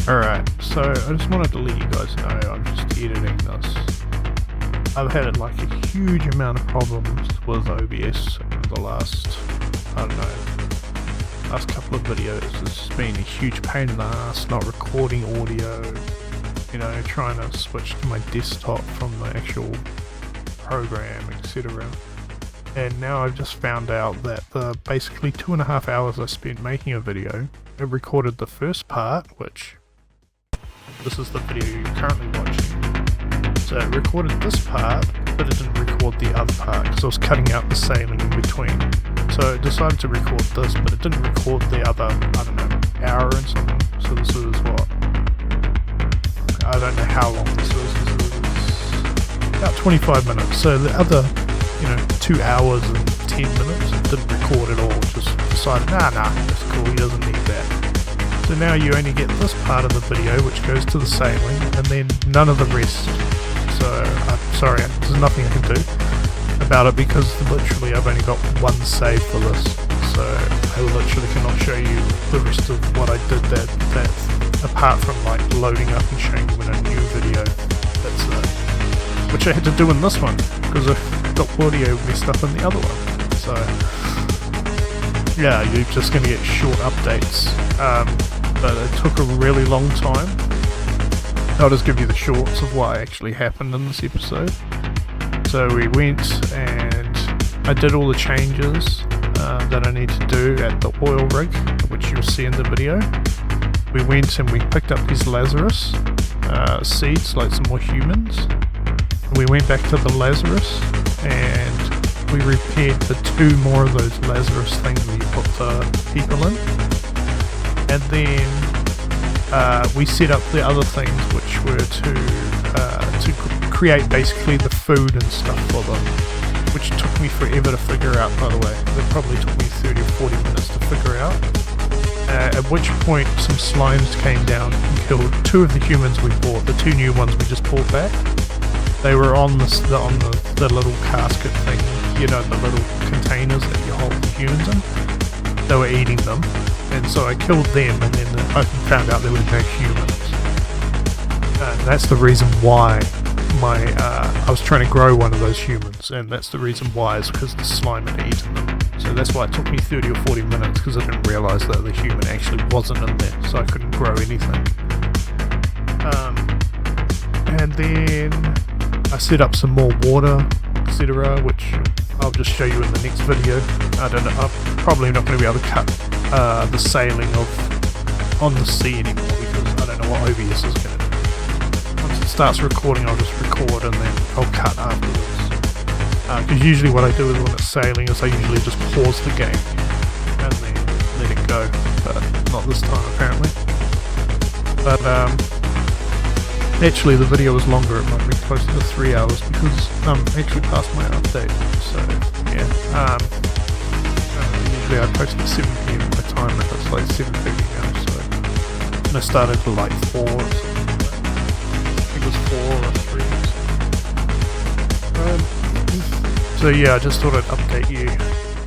Alright, so I just wanted to let you guys know I'm just editing this. I've had like a huge amount of problems with OBS over the last, I don't know, last couple of videos. It's been a huge pain in the ass not recording audio, you know, trying to switch to my desktop from the actual program, etc. And now I've just found out that the basically 2.5 hours I spent making a video, I recorded the first part, which this is the video you're currently watching. So it recorded this part, but it didn't record the other part because I was cutting out the sailing in between. So it decided to record this, but it didn't record the other, I don't know, hour and something. So this is what? I don't know how long this is. This is about 25 minutes. So the other, 2 hours and 10 minutes, it didn't record at all. Just decided, nah, that's cool, he doesn't need that. So now you only get this part of the video, which goes to the sailing, and then none of the rest. So, I'm sorry, there's nothing I can do about it because literally I've only got one save for this. So I literally cannot show you the rest of what I did that apart from like loading up and showing you in a new video. That's which I had to do in this one because I got audio messed up in the other one. So yeah, you're just going to get short updates. But it took a really long time. I'll just give you the shorts of what actually happened in this episode. So we went and I did all the changes that I need to do at the oil rig, which you'll see in the video. We went and we picked up these Lazarus seeds, like some more humans. We went back to the Lazarus and we repaired the 2 more of those Lazarus things where you put the people in. And then we set up the other things, which were to create basically the food and stuff for them, which took me forever to figure out, by the way. It probably took me 30 or 40 minutes to figure out. At which point some slimes came down and killed 2 of the humans we bought, the 2 new ones we just bought back. They were on the little casket thing, the little containers that you hold the humans in. They were eating them. And so I killed them, and then I found out there were no humans. And that's the reason why I was trying to grow one of those humans, and that's the reason why, is because the slime had eaten them. So that's why it took me 30 or 40 minutes, because I didn't realise that the human actually wasn't in there, so I couldn't grow anything. And then I set up some more water, etc., which I'll just show you in the next video. I don't know, I'm probably not going to be able to cut the sailing on the sea anymore because I don't know what OBS is going to do. Once it starts recording, I'll just record and then I'll cut afterwards. Because usually what I do is when it's sailing is I usually just pause the game and then let it go, but not this time apparently. But actually the video was longer, it might be closer to 3 hours because I'm actually past my update. So yeah, usually I post at 7 PM my time, and it's like 7:30 now, so and I started at like 4 or something like that. I think it was 4 or 3. So yeah, I just thought I'd update you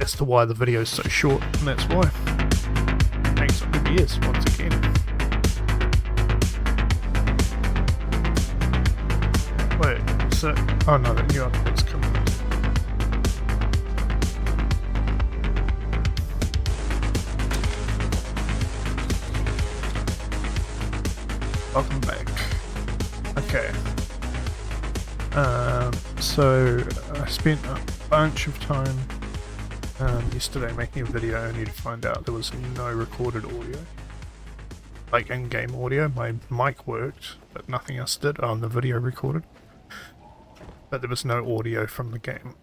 as to why the video is so short, and that's why. Thanks OBS once again. Wait, so oh no, the new update's coming. Welcome back. Okay. So I spent a bunch of time yesterday making a video only to find out there was no recorded audio. Like in-game audio. My mic worked, but nothing else did. The video recorded. But there was no audio from the game.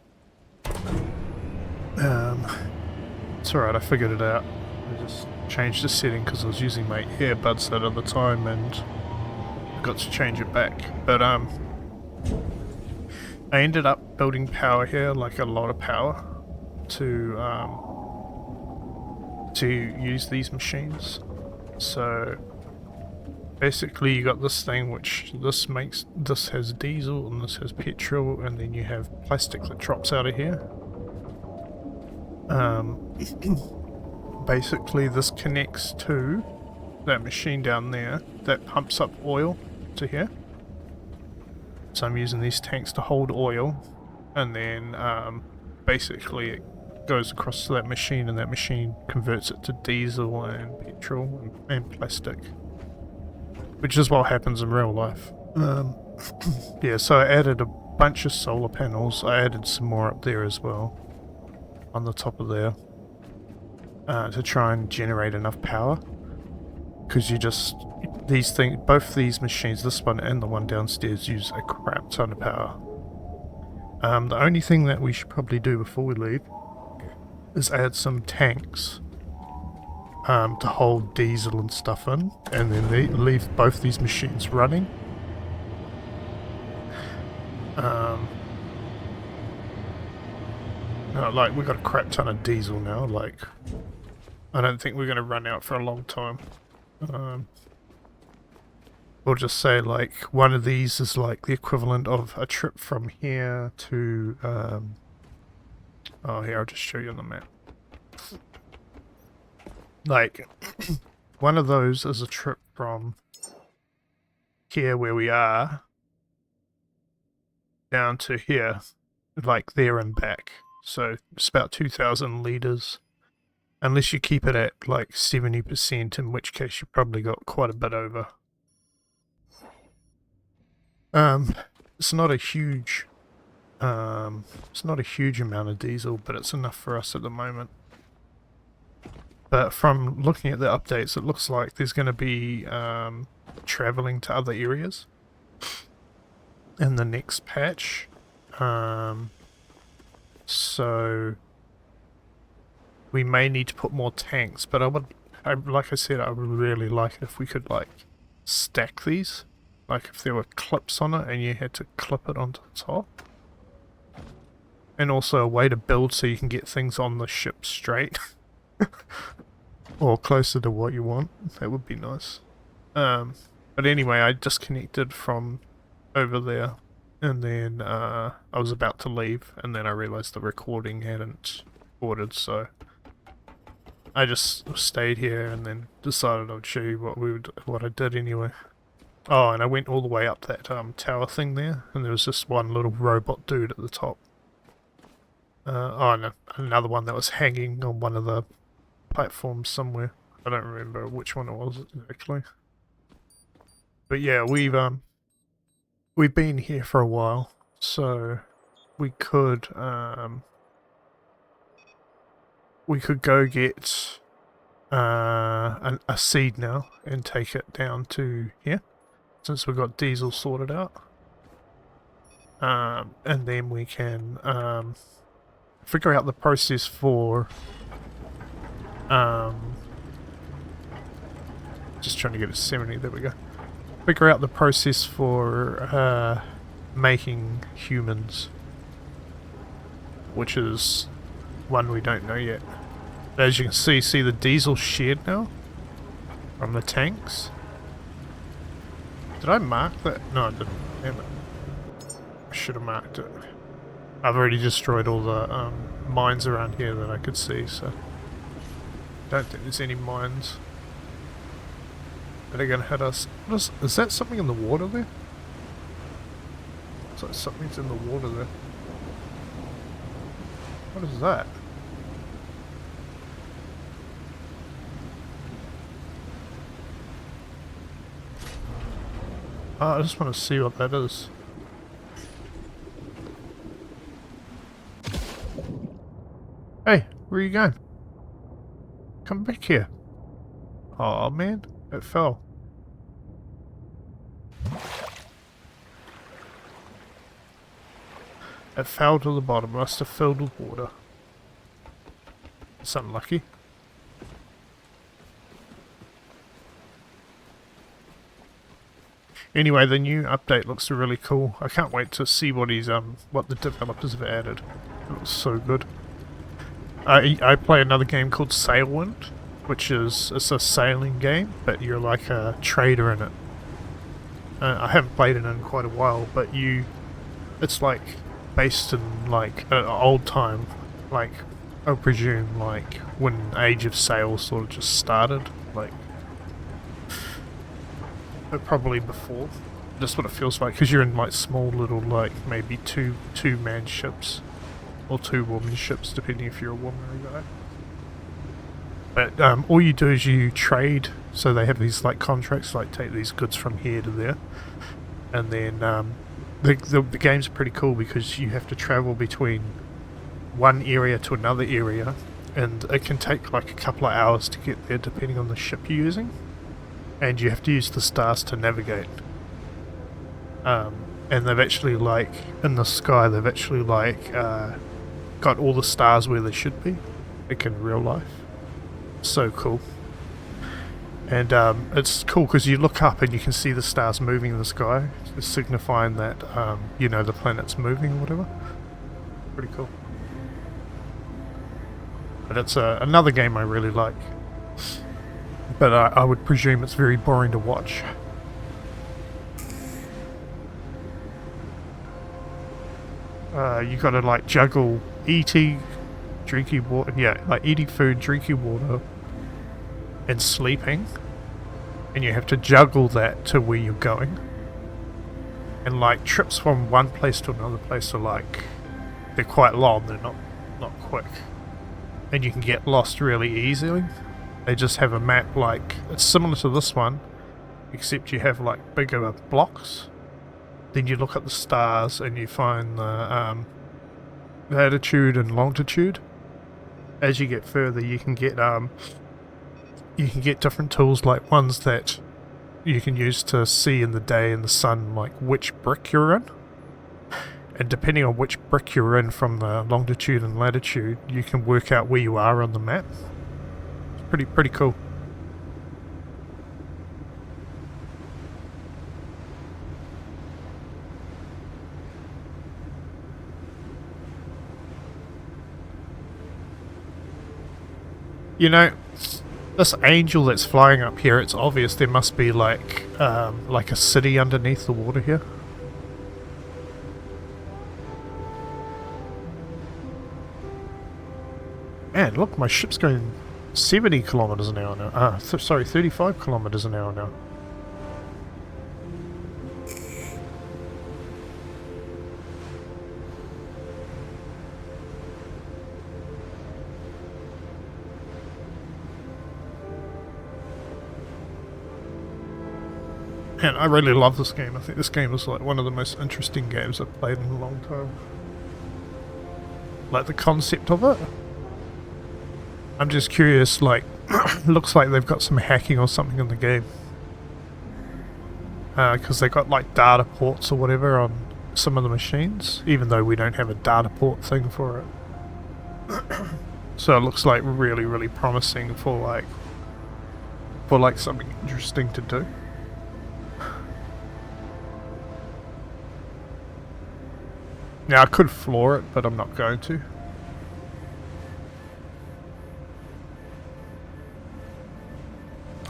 It's alright, I figured it out. I just changed the setting because I was using my earbuds that other time and I got to change it back. But I ended up building power here, like a lot of power, to use these machines. So basically you got this thing which this has diesel and this has petrol, and then you have plastic that drops out of here. Basically this connects to that machine down there that pumps up oil to here. So I'm using these tanks to hold oil, and then basically it goes across to that machine, and that machine converts it to diesel and petrol and plastic, which is what happens in real life. Yeah, so I added a bunch of solar panels. I added some more up there as well, on the top of there, to try and generate enough power. Because both these machines, this one and the one downstairs, use a crap ton of power. The only thing that we should probably do before we leave is add some tanks to hold diesel and stuff in, and then leave both these machines running. Like, we've got a crap ton of diesel now, like, I don't think we're going to run out for a long time. We'll just say, like, one of these is like the equivalent of a trip from here to, oh, here, I'll just show you on the map. Like, one of those is a trip from here where we are down to here, like there and back. So it's about 2,000 litres. Unless you keep it at like 70%, in which case you probably got quite a bit over. It's not a huge amount of diesel, but it's enough for us at the moment. But from looking at the updates, it looks like there's going to be traveling to other areas in the next patch. So we may need to put more tanks, but like I said, I would really like it if we could like stack these. Like if there were clips on it and you had to clip it onto the top. And also a way to build so you can get things on the ship straight. Or closer to what you want. That would be nice. But anyway, I disconnected from over there. And then I was about to leave. And then I realized the recording hadn't recorded, so I just stayed here and then decided I'd show you what I did anyway. Oh, and I went all the way up that tower thing there, and there was just one little robot dude at the top. And another one that was hanging on one of the platforms somewhere. I don't remember which one it was exactly. But yeah, we've been here for a while, so we could go get a seed now and take it down to here, since we've got diesel sorted out. And then we can figure out the process for just trying to get it 70, there we go. Figure out the process for making humans, which is one we don't know yet. As you can see the diesel shed now from the tanks. Did I mark that? No, I didn't. Damn it. I should have marked it. I've already destroyed all the mines around here that I could see, so don't think there's any mines that are going to hit us. Is that something in the water there? Looks like something's in the water there. What is that? Oh, I just want to see what that is. Hey, where are you going? Come back here. Oh man, it fell. It fell to the bottom, must have filled with water. It's unlucky. Anyway, the new update looks really cool. I can't wait to see what the developers have added. It looks so good. I play another game called Sailwind, which it's a sailing game, but you're like a trader in it. I haven't played it in quite a while, but it's like based in like an old time, like I presume like when Age of Sail sort of just started, like but probably before. That's what it feels like, because you're in like small little, like maybe two-man ships, or two-woman ships, depending if you're a woman or a guy. But all you do is you trade, so they have these like contracts, like take these goods from here to there, and then the game's pretty cool because you have to travel between one area to another area, and it can take like a couple of hours to get there depending on the ship you're using, and you have to use the stars to navigate. And they've actually, like, in the sky, they've actually, like, got all the stars where they should be, like in real life. So cool. And it's cool because you look up and you can see the stars moving in the sky, signifying that, you know, the planet's moving or whatever. Pretty cool. But it's another game I really like. But I would presume it's very boring to watch. You gotta like juggle eating, drinking water, yeah, like eating food, drinking water, and sleeping, and you have to juggle that to where you're going. And like trips from one place to another place are like, they're quite long, they're not quick, and you can get lost really easily. They just have a map like, it's similar to this one, except you have like bigger blocks. Then you look at the stars and you find the latitude and longitude. As you get further, you can get different tools, like ones that you can use to see in the day in the sun, like which brick you're in. And depending on which brick you're in from the longitude and latitude, you can work out where you are on the map. It's pretty cool. You know, this angel that's flying up here, it's obvious there must be like a city underneath the water here. Man, look, my ship's going 70 kilometers an hour now. Sorry, 35 kilometers an hour now. Man, I really love this game. I think this game is like one of the most interesting games I've played in a long time. Like the concept of it. I'm just curious, like, looks like they've got some hacking or something in the game. Because they got like data ports or whatever on some of the machines, even though we don't have a data port thing for it. So it looks like really, really promising for like something interesting to do. Now I could floor it, but I'm not going to.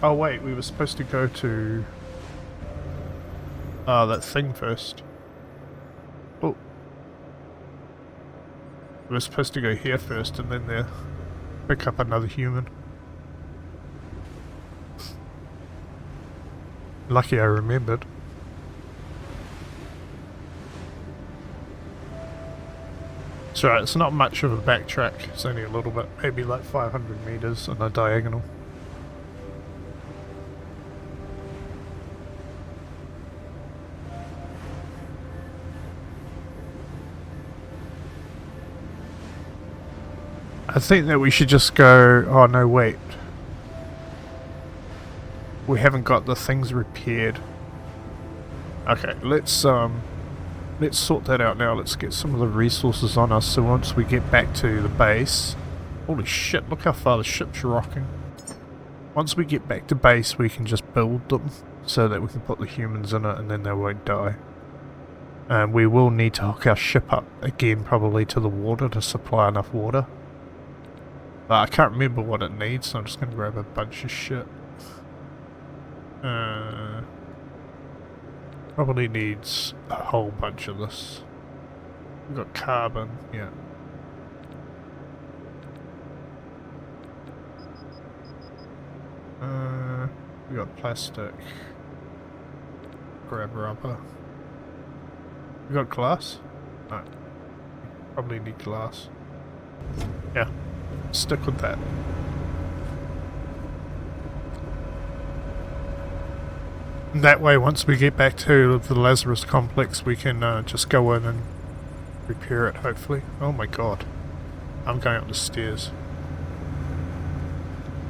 Oh wait, we were supposed to go to that thing first. Oh. We were supposed to go here first and then there. Pick up another human. Lucky I remembered. It's alright, it's not much of a backtrack, it's only a little bit, maybe like 500 meters on a diagonal. I think that we should just go, oh no wait. We haven't got the things repaired. Okay, let's sort that out now. Let's get some of the resources on us so once we get back to the base... Holy shit, look how far the ship's rocking. Once we get back to base we can just build them so that we can put the humans in it and then they won't die. And we will need to hook our ship up again probably to the water to supply enough water. But I can't remember what it needs, so I'm just going to grab a bunch of shit. Probably needs a whole bunch of this. We've got carbon, yeah. We got plastic. grab rubber. You got glass? No. Probably need glass. Yeah. Stick with that. And that way, once we get back to the Lazarus complex, we can just go in and repair it, hopefully. Oh my god. I'm going up the stairs.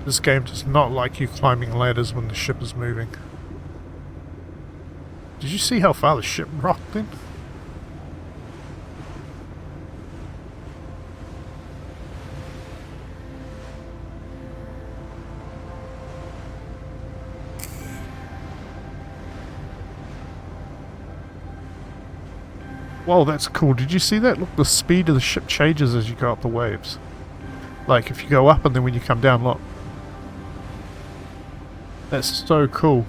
This game does not like you climbing ladders when the ship is moving. Did you see how far the ship rocked then? Whoa, that's cool. Did you see that? Look, the speed of the ship changes as you go up the waves. Like, if you go up and then when you come down, look. That's so cool.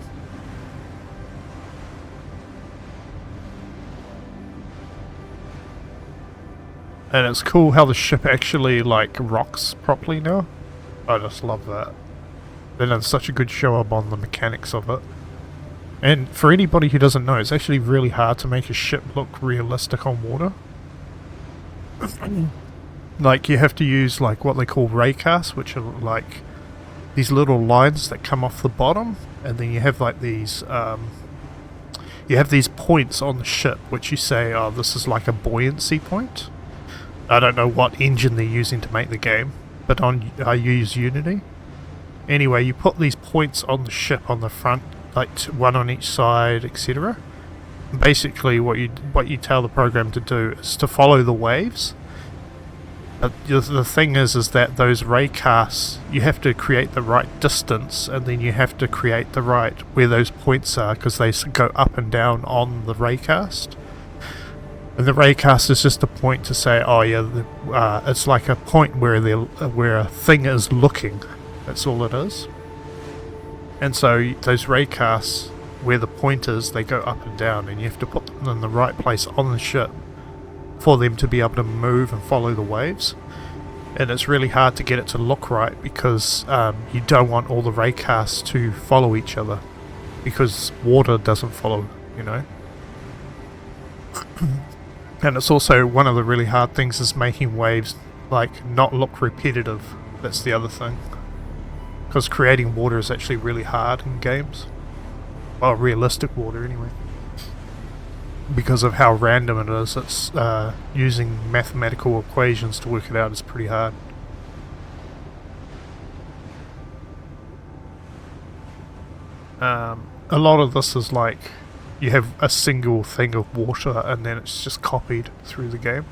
And it's cool how the ship actually, like, rocks properly now. I just love that. They done such a good show up on the mechanics of it. And for anybody who doesn't know, it's actually really hard to make a ship look realistic on water. Like, you have to use, like, what they call raycasts, which are, like, these little lines that come off the bottom. And then you have, like, these, you have these points on the ship, which you say, oh, this is like a buoyancy point. I don't know what engine they're using to make the game, but I use Unity. Anyway, you put these points on the ship on the front, like one on each side, etc. Basically, what you tell the program to do is to follow the waves. The thing is that those raycasts, you have to create the right distance, and then you have to create the right where those points are, because they go up and down on the raycast. And the raycast is just a point to say, oh yeah, it's like a point where a thing is looking. That's all it is. And so those raycasts, where the point is, they go up and down, and you have to put them in the right place on the ship for them to be able to move and follow the waves. And it's really hard to get it to look right, because you don't want all the raycasts to follow each other, because water doesn't follow, you know. And it's also one of the really hard things is making waves like not look repetitive. That's the other thing, because creating water is actually really hard in games. Well, realistic water anyway, because of how random it is. It's using mathematical equations to work it out is pretty hard. A lot of this is like, you have a single thing of water and then it's just copied through the game.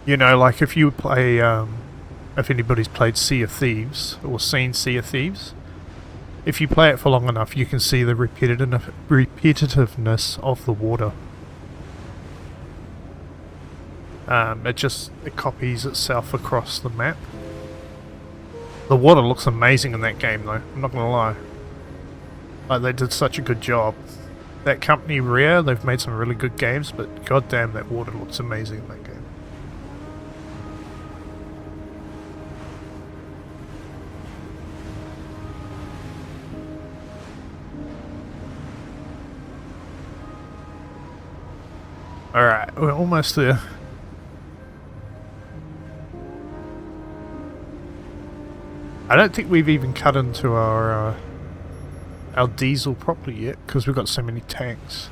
You know, like if you play, if anybody's played Sea of Thieves or seen Sea of Thieves, if you play it for long enough, you can see the repetitiveness of the water. It copies itself across the map. The water looks amazing in that game though, I'm not gonna lie. Like, they did such a good job. That company Rare, they've made some really good games, but goddamn, that water looks amazing in that game. Alright, we're almost there. I don't think we've even cut into our diesel properly yet, because we've got so many tanks.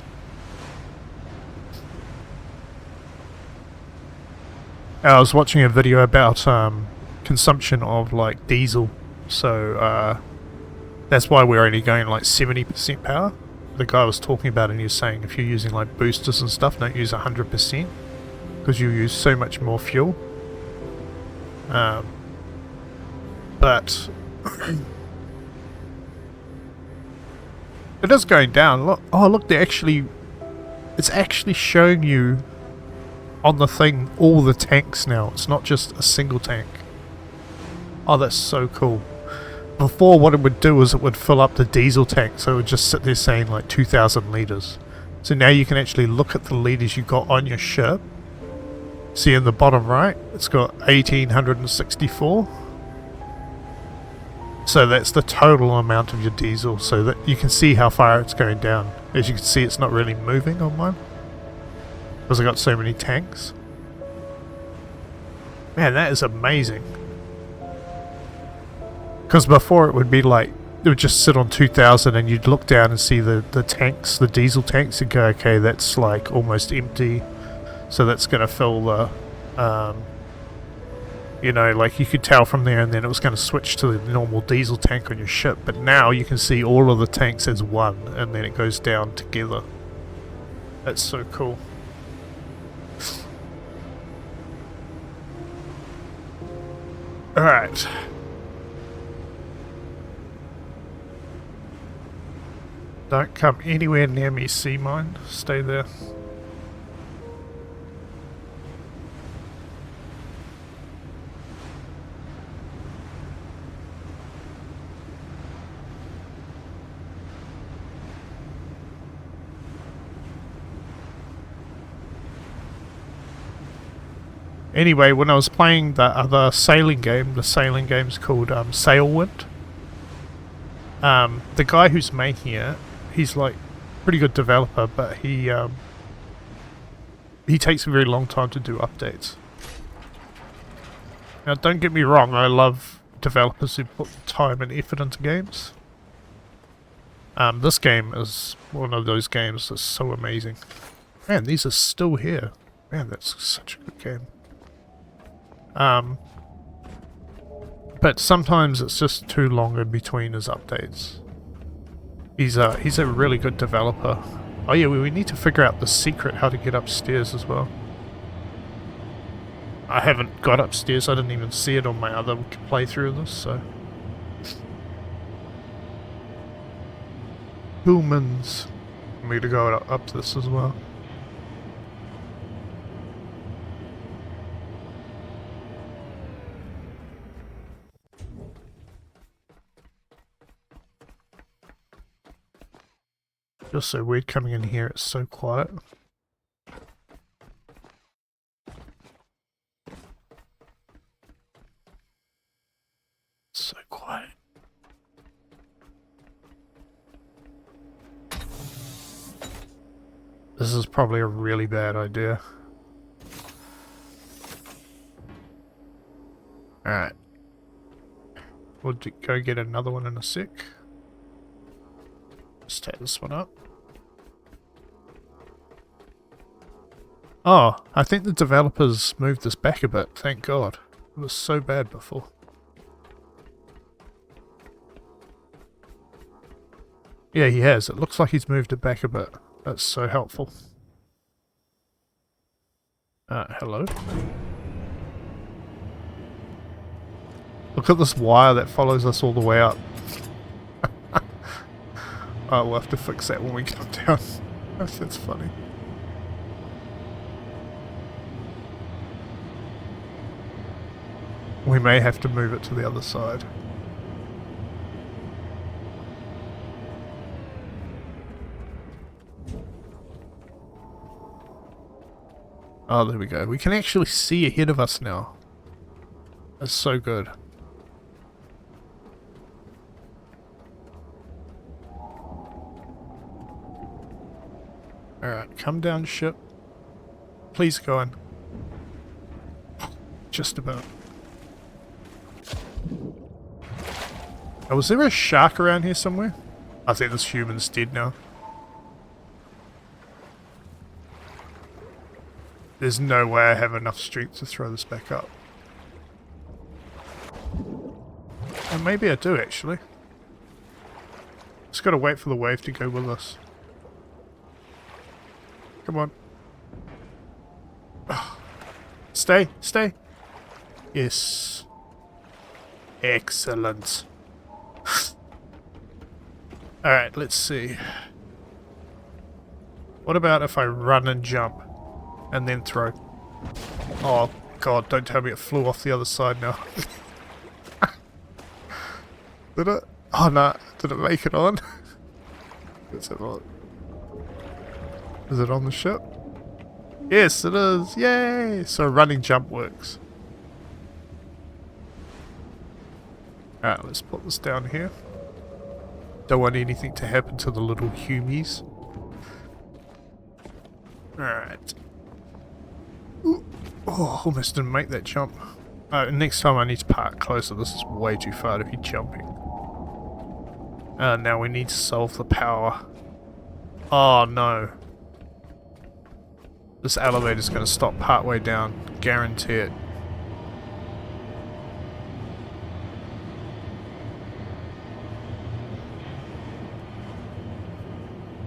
I was watching a video about consumption of like diesel, so that's why we're only going like 70% power. The guy was talking about it and he was saying if you're using like boosters and stuff, don't use 100%, because you use so much more fuel. But it is going down. Look, oh look, it's actually showing you on the thing all the tanks now. It's not just a single tank. Oh, that's so cool. Before, what it would do is it would fill up the diesel tank, so it would just sit there saying like 2,000 litres. So now you can actually look at the litres you got on your ship. See in the bottom right, it's got 1,864. So that's the total amount of your diesel, so that you can see how far it's going down. As you can see, it's not really moving on mine, because I got so many tanks. Man, that is amazing. Because before it would be like, it would just sit on 2,000 and you'd look down and see the tanks, the diesel tanks, and go, okay, that's like almost empty. So that's going to fill the, you know, like you could tell from there, and then it was going to switch to the normal diesel tank on your ship. But now you can see all of the tanks as one, and then it goes down together. That's so cool. Alright. Don't come anywhere near me, sea mine. Stay there. Anyway, when I was playing the other sailing game, the sailing game's called Sailwind. The guy who's making it, he's like pretty good developer, but he takes a very long time to do updates. Now, don't get me wrong, I love developers who put time and effort into games. This game is one of those games that's so amazing. Man, these are still here. Man, that's such a good game. But sometimes it's just too long in between his updates. He's a really good developer. Oh yeah, we need to figure out the secret how to get upstairs as well. I haven't got upstairs, I didn't even see it on my other playthrough of this, so... Humans. I'm going to go up this as well. Feels so weird coming in here, it's so quiet. It's so quiet. This is probably a really bad idea. Alright. We'll go get another one in a sec. Let's take this one up. Oh, I think the developers moved this back a bit, thank God. It was so bad before. Yeah, he has. It looks like he's moved it back a bit. That's so helpful. Hello? Look at this wire that follows us all the way up. Oh, we'll have to fix that when we come down. That's funny. We may have to move it to the other side. Oh, there we go. We can actually see ahead of us now. That's so good. Alright, come down, ship. Please go in. Just about. Oh, was there a shark around here somewhere? I think this human's dead now. There's no way I have enough strength to throw this back up. And maybe I do, actually. Just gotta wait for the wave to go with us. Come on. Oh. Stay, stay. Yes. Excellent. Alright, let's see. What about if I run and jump? And then throw. Oh god, don't tell me it flew off the other side now. Did it? Oh no, did it make it on? Is it on? Is it on the ship? Yes, it is. Yay! So running jump works. Alright, let's put this down here. Don't want anything to happen to the little humies. Alright. Oh, almost didn't make that jump. Next time I need to park closer. This is way too far to be jumping. Now we need to solve the power. Oh no. This elevator's going to stop partway down. Guarantee it.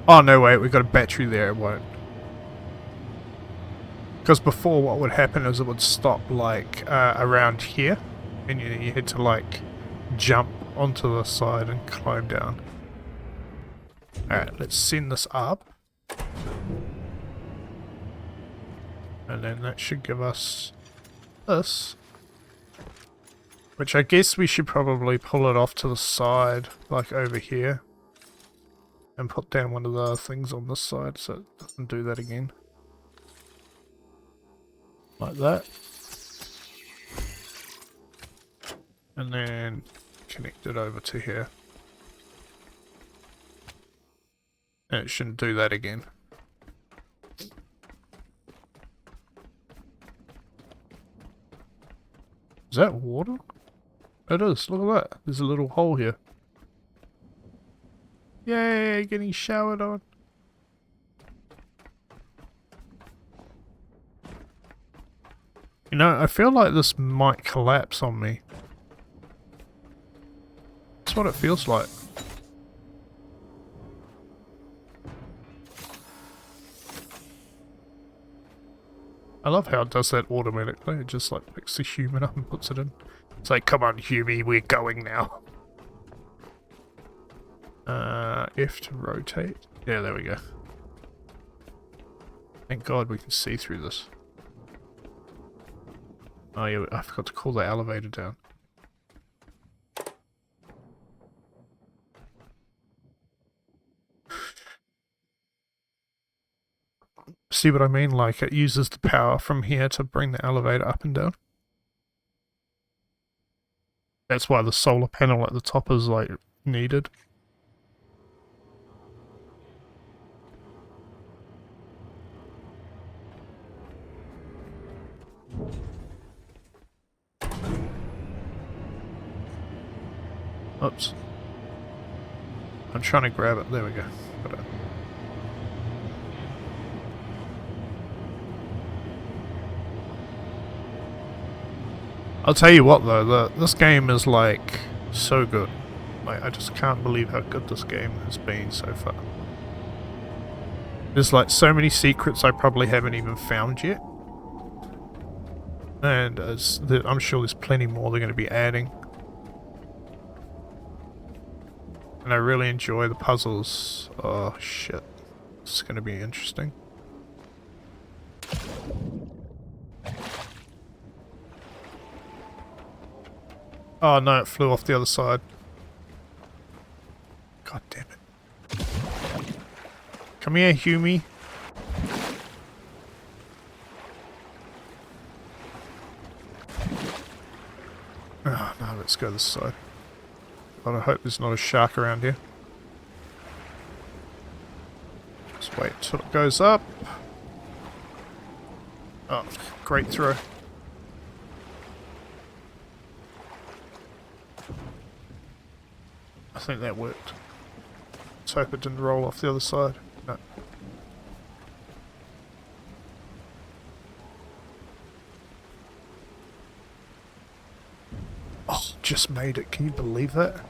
Oh no, wait, we've got a battery there, it won't. Because before what would happen is it would stop like around here, and you had to like jump onto the side and climb down. Alright, let's send this up. And then that should give us this. Which I guess we should probably pull it off to the side, like over here. And put down one of the other things on this side so it doesn't do that again. Like that. And then connect it over to here. And it shouldn't do that again. Is that water? It is, look at that. There's a little hole here. Yay, getting showered on. You know, I feel like this might collapse on me. That's what it feels like. I love how it does that automatically. It just like picks the human up and puts it in. It's like, come on, Humie, we're going now. F to rotate. Yeah, there we go. Thank God we can see through this. Oh yeah, I forgot to call the elevator down. See what I mean? Like, it uses the power from here to bring the elevator up and down. That's why the solar panel at the top is, like, needed. Oops. I'm trying to grab it. There we go. Got it. I'll tell you what though, this game is like so good. Like, I just can't believe how good this game has been so far. There's like so many secrets I probably haven't even found yet. And I'm sure there's plenty more they're going to be adding. And I really enjoy the puzzles. Oh shit. It's going to be interesting. Oh no, it flew off the other side. God damn it. Come here, Humie. Oh no, let's go this side. God, I hope there's not a shark around here. Just wait till it goes up. Oh, great throw. I think that worked. Let's hope it didn't roll off the other side. No. Oh, just made it. Can you believe that?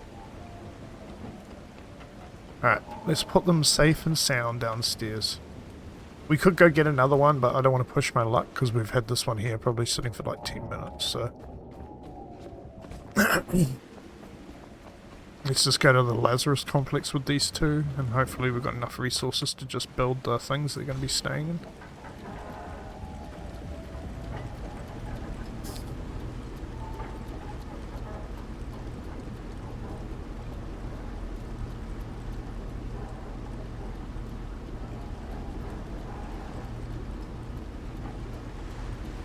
Alright, let's put them safe and sound downstairs. We could go get another one, but I don't want to push my luck because we've had this one here probably sitting for like 10 minutes, so... Let's just go to the Lazarus complex with these two, and hopefully we've got enough resources to just build the things they're going to be staying in.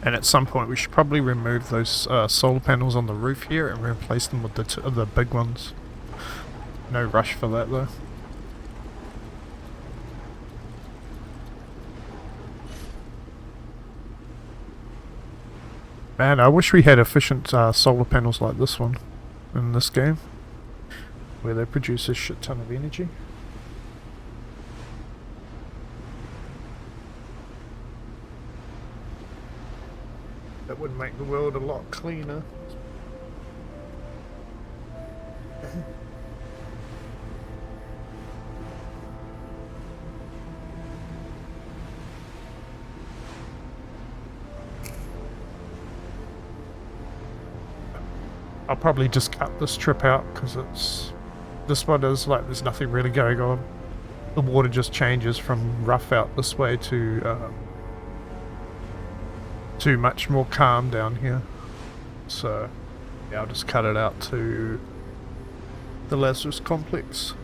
And at some point we should probably remove those solar panels on the roof here and replace them with the big ones. No rush for that though. Man, I wish we had efficient solar panels like this one in this game, where they produce a shit ton of energy. That would make the world a lot cleaner. I'll probably just cut this trip out because this one is like there's nothing really going on. The water just changes from rough out this way to much more calm down here. So yeah, I'll just cut it out to the Lazarus complex.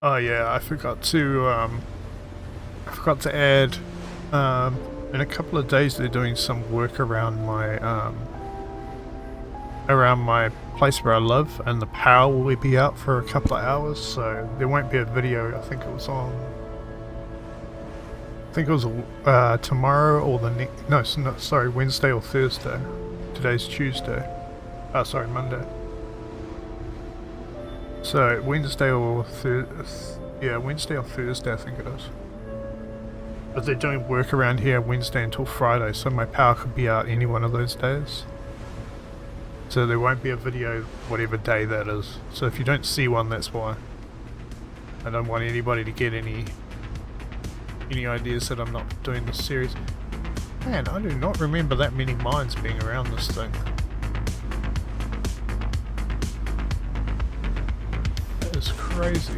Oh yeah, I forgot to add, in a couple of days they're doing some work around my place where I live, and the power will be out for a couple of hours, so there won't be a video. I think it was tomorrow or the next, no, sorry, Wednesday or Thursday. Today's Tuesday. Sorry, Monday. So Wednesday or Wednesday or Thursday I think it is. But they're doing work around here Wednesday until Friday, so my power could be out any one of those days. So there won't be a video whatever day that is. So if you don't see one, that's why. I don't want anybody to get any ideas that I'm not doing this series. Man, I do not remember that many mines being around this thing. Is crazy.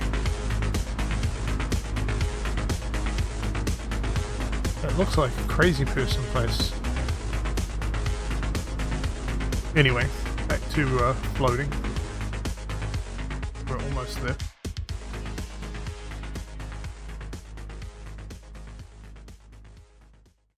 It looks like a crazy person place. Anyway, back to floating. We're almost there.